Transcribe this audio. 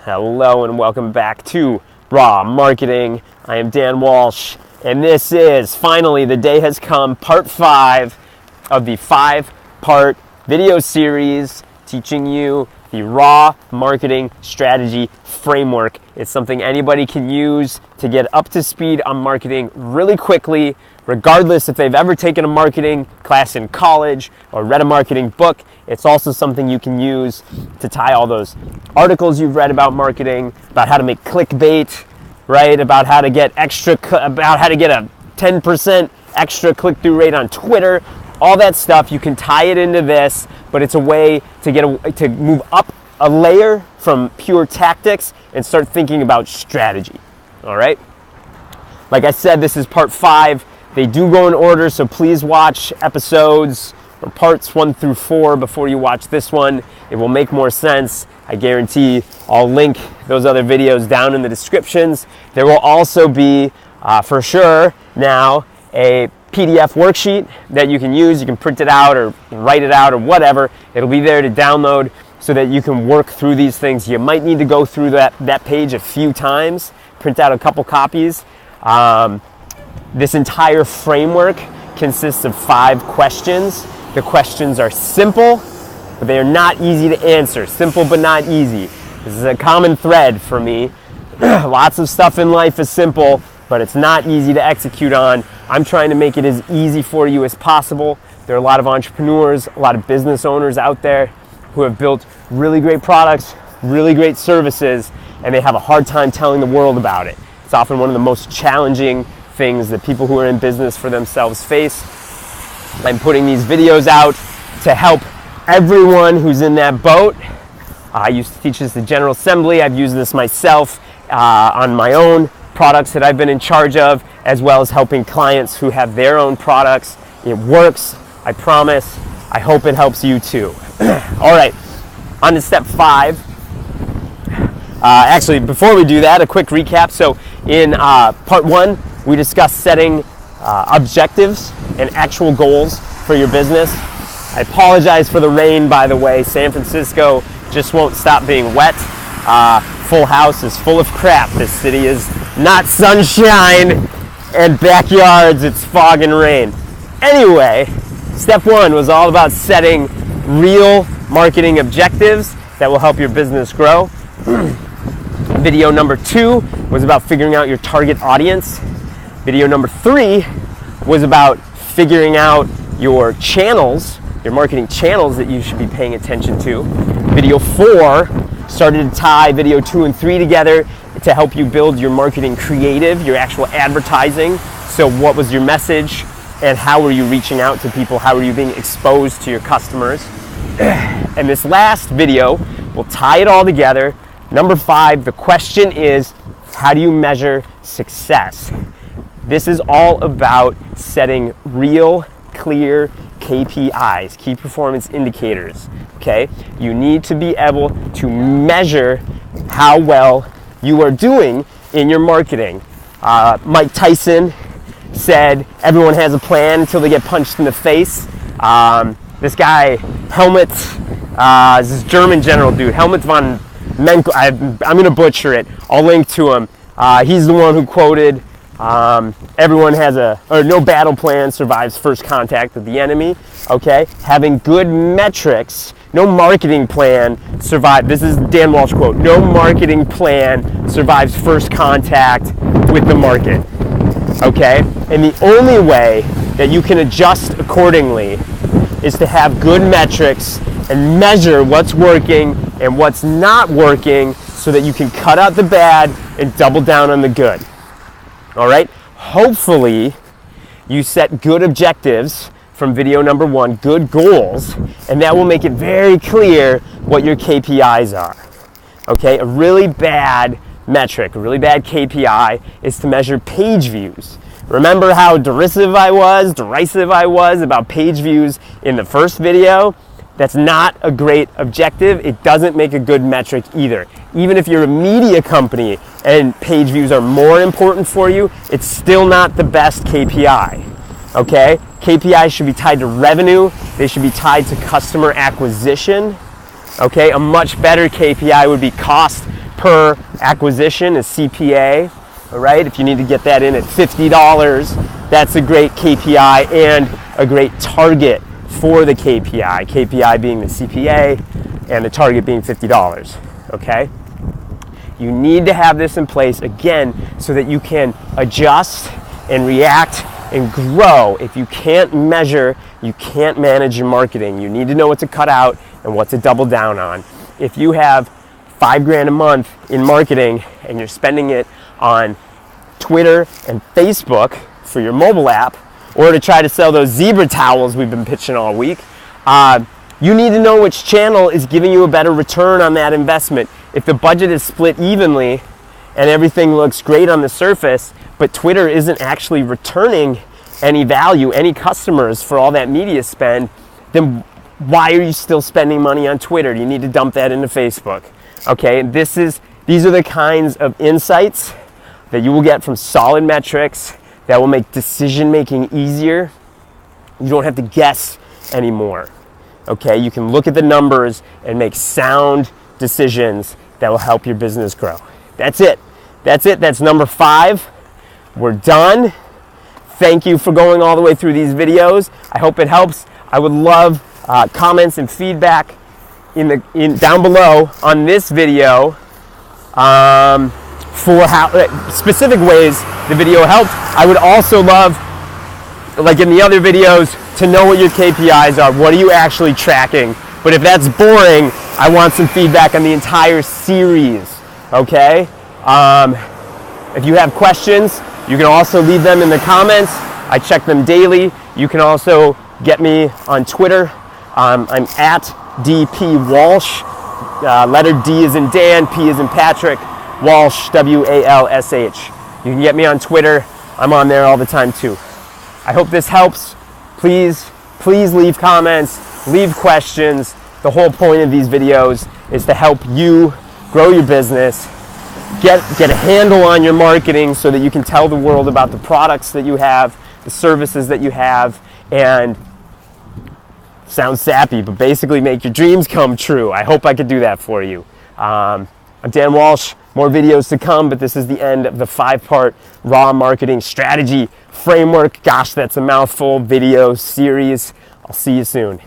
Hello and welcome back to Raw Marketing. I am Dan Walsh, and this is finally, the day has come, part 5 of the 5-part video series teaching you the Raw Marketing Strategy Framework. It's something anybody can use to get up to speed on marketing really quickly, regardless if they've ever taken a marketing class in college or read a marketing book. It's also something you can use to tie all those articles you've read about marketing, about how to make clickbait, right? About how to get about how to get a 10% extra click-through rate on Twitter. All that stuff, you can tie it into this, but it's a way to move up a layer from pure tactics and start thinking about strategy. All right? Like I said, this is part 5. They do go in order, so please watch episodes or parts 1 through 4 before you watch this one. It will make more sense. I guarantee I'll link those other videos down in the descriptions. There will also be, for sure now, a PDF worksheet that you can use. You can print it out or write it out or whatever. It'll be there to download so that you can work through these things. You might need to go through that page a few times, print out a couple copies. This entire framework consists of 5 questions. The questions are simple, but they are not easy to answer. Simple but not easy. This is a common thread for me. Lots of stuff in life is simple, but it's not easy to execute on. I'm trying to make it as easy for you as possible. There are a lot of entrepreneurs, a lot of business owners out there who have built really great products, really great services, and they have a hard time telling the world about it. It's often one of the most challenging things that people who are in business for themselves face. I'm putting these videos out to help everyone who's in that boat. I used to teach this at General Assembly. I've used this myself on my own products that I've been in charge of, as well as helping clients who have their own products. It works, I promise. I hope it helps you too. All right, on to step 5. Actually, before we do that, a quick recap. So in part 1, we discussed setting objectives and actual goals for your business. I apologize for the rain, by the way. San Francisco just won't stop being wet. Full House is full of crap. This city is not sunshine and backyards, it's fog and rain. Anyway, step 1 was all about setting real marketing objectives that will help your business grow. Video number 2 was about figuring out your target audience. Video number 3 was about figuring out your channels, your marketing channels that you should be paying attention to. Video 4 started to tie video 2 and 3 together to help you build your marketing creative, your actual advertising. So what was your message and how were you reaching out to people? How were you being exposed to your customers? And this last video will tie it all together. Number 5, the question is, how do you measure success? This is all about setting real, clear KPIs, key performance indicators, okay? You need to be able to measure how well you are doing in your marketing. Mike Tyson said, everyone has a plan until they get punched in the face. This guy, Helmut, this German general dude, Helmut von Menkel, I'm going to butcher it. I'll link to him. He's the one who quoted, no battle plan survives first contact with the enemy, okay? Having good metrics, no marketing plan survives, this is Dan Walsh quote, no marketing plan survives first contact with the market, okay? And the only way that you can adjust accordingly is to have good metrics and measure what's working and what's not working so that you can cut out the bad and double down on the good. All right? Hopefully, you set good objectives from video number 1, good goals, and that will make it very clear what your KPIs are. Okay? A really bad metric, a really bad KPI is to measure page views. Remember how derisive I was about page views in the first video? That's not a great objective. It doesn't make a good metric either. Even if you're a media company and page views are more important for you, it's still not the best KPI, okay? KPIs should be tied to revenue. They should be tied to customer acquisition. Okay, a much better KPI would be cost per acquisition, a CPA. All right, if you need to get that in at $50, that's a great KPI and a great target for the KPI. KPI being the CPA and the target being $50. Okay, you need to have this in place again so that you can adjust and react and grow. If you can't measure, you can't manage your marketing. You need to know what to cut out and what to double down on. If you have $5,000 a month in marketing and you're spending it on Twitter and Facebook for your mobile app, or to try to sell those zebra towels we've been pitching all week, you need to know which channel is giving you a better return on that investment. If the budget is split evenly and everything looks great on the surface, but Twitter isn't actually returning any value, any customers for all that media spend, then why are you still spending money on Twitter? You need to dump that into Facebook. Okay, these are the kinds of insights that you will get from solid metrics that will make decision making easier. You don't have to guess anymore. Okay, you can look at the numbers and make sound decisions that will help your business grow. That's it. That's number 5. We're done. Thank you for going all the way through these videos. I hope it helps. I would love comments and feedback down below on this video for how specific ways the video helped. I would also love, like in the other videos, to know what your KPIs are. What are you actually tracking? But if that's boring, I want some feedback on the entire series. Okay? If you have questions, you can also leave them in the comments. I check them daily. You can also get me on Twitter. I'm at DP Walsh. Letter D is in Dan, P is in Patrick, Walsh, W-A-L-S-H. You can get me on Twitter. I'm on there all the time too. I hope this helps. Please leave comments, leave questions. The whole point of these videos is to help you grow your business, get a handle on your marketing so that you can tell the world about the products that you have, the services that you have, and sounds sappy, but basically make your dreams come true. I hope I could do that for you. I'm Dan Walsh. More videos to come, but this is the end of the 5-part raw marketing strategy framework. Gosh, that's a mouthful video series. I'll see you soon.